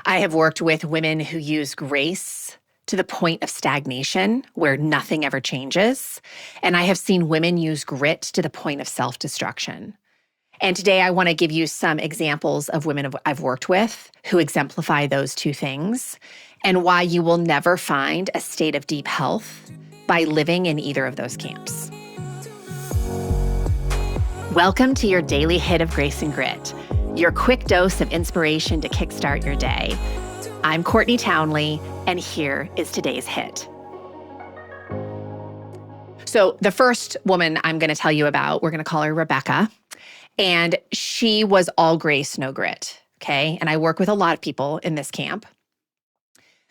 I have worked with women who use grace to the point of stagnation where nothing ever changes. And I have seen women use grit to the point of self-destruction. And today I want to give you some examples of women I've worked with who exemplify those two things and why you will never find a state of deep health by living in either of those camps. Welcome to your daily hit of grace and grit, your quick dose of inspiration to kickstart your day. I'm Courtney Townley, and here is today's hit. So the first woman I'm going to tell you about, we're going to call her Rebecca. And she was all grace, no grit, okay? And I work with a lot of people in this camp.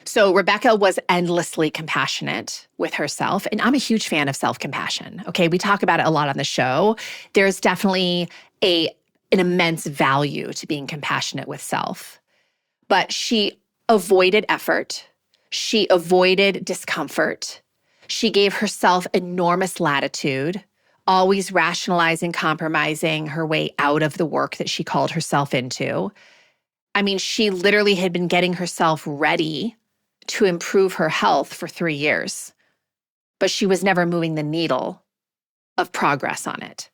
So Rebecca was endlessly compassionate with herself, and I'm a huge fan of self-compassion, okay? We talk about it a lot on the show. There's definitely an immense value to being compassionate with self. But she avoided effort. She avoided discomfort. She gave herself enormous latitude, always rationalizing, compromising her way out of the work that she called herself into. I mean, she literally had been getting herself ready to improve her health for 3 years, but she was never moving the needle of progress on it.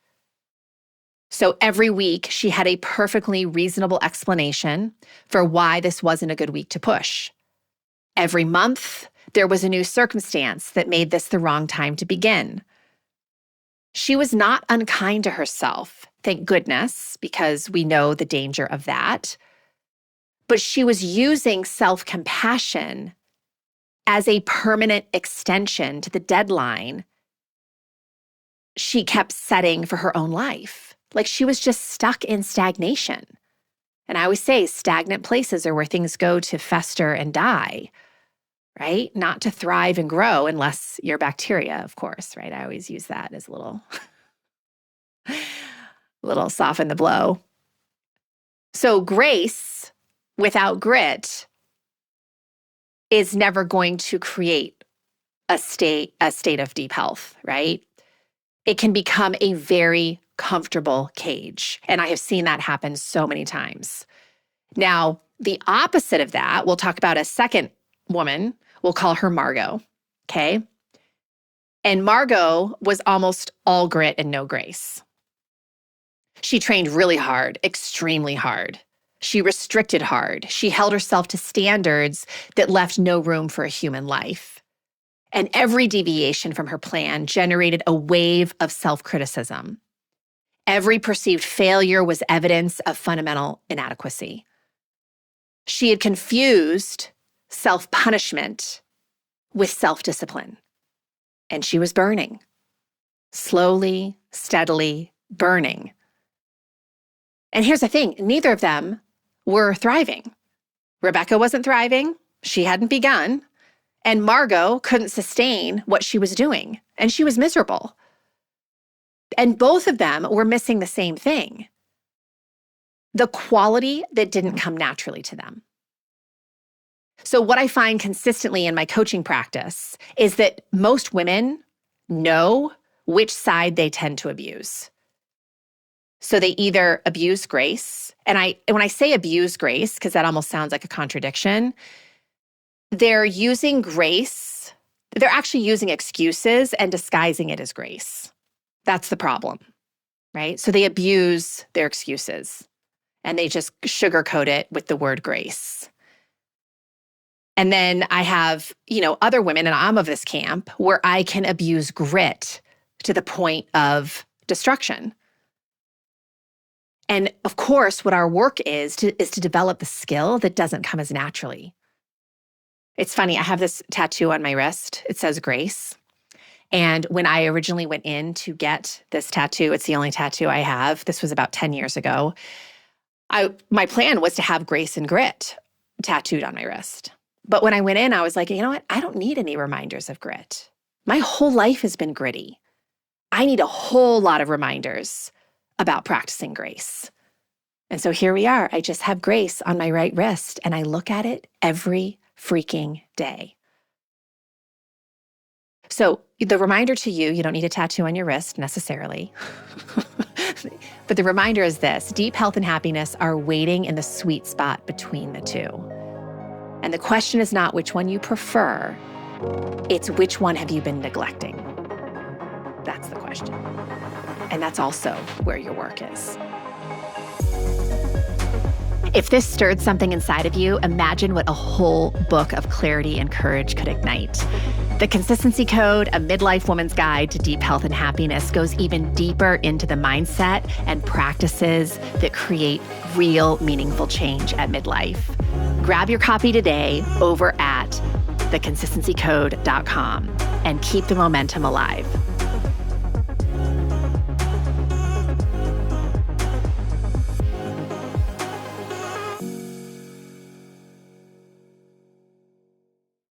So every week, she had a perfectly reasonable explanation for why this wasn't a good week to push. Every month, there was a new circumstance that made this the wrong time to begin. She was not unkind to herself, thank goodness, because we know the danger of that. But she was using self-compassion as a permanent extension to the deadline she kept setting for her own life. Like she was just stuck in stagnation. And I always say stagnant places are where things go to fester and die, right? Not to thrive and grow unless you're bacteria, of course, right? I always use that as a little soften the blow. So grace without grit is never going to create a state of deep health, right? It can become a very comfortable cage. And I have seen that happen so many times. Now, the opposite of that, we'll talk about a second woman. We'll call her Margot, okay? And Margot was almost all grit and no grace. She trained really hard, extremely hard. She restricted hard. She held herself to standards that left no room for a human life. And every deviation from her plan generated a wave of self-criticism. Every perceived failure was evidence of fundamental inadequacy. She had confused self-punishment with self-discipline. And she was burning, slowly, steadily burning. And here's the thing, neither of them were thriving. Rebecca wasn't thriving. She hadn't begun. And Margot couldn't sustain what she was doing. And she was miserable. And both of them were missing the same thing, the quality that didn't come naturally to them. So what I find consistently in my coaching practice is that most women know which side they tend to abuse. So they either abuse grace, and when I say abuse grace, because that almost sounds like a contradiction, they're using grace, they're actually using excuses and disguising it as grace. That's the problem, right? So they abuse their excuses and they just sugarcoat it with the word grace. And then I have, other women, and I'm of this camp, where I can abuse grit to the point of destruction. And of course, what our work is to develop the skill that doesn't come as naturally. It's funny, I have this tattoo on my wrist. It says grace. And when I originally went in to get this tattoo, it's the only tattoo I have. This was about 10 years ago. My plan was to have grace and grit tattooed on my wrist. But when I went in, I was like, you know what? I don't need any reminders of grit. My whole life has been gritty. I need a whole lot of reminders about practicing grace. And so here we are. I just have grace on my right wrist, and I look at it every freaking day. So the reminder to you, you don't need a tattoo on your wrist necessarily. But the reminder is this: deep health and happiness are waiting in the sweet spot between the two. And the question is not which one you prefer, it's which one have you been neglecting? That's the question. And that's also where your work is. If this stirred something inside of you, imagine what a whole book of clarity and courage could ignite. The Consistency Code, a midlife woman's guide to deep health and happiness, goes even deeper into the mindset and practices that create real, meaningful change at midlife. Grab your copy today over at theconsistencycode.com and keep the momentum alive.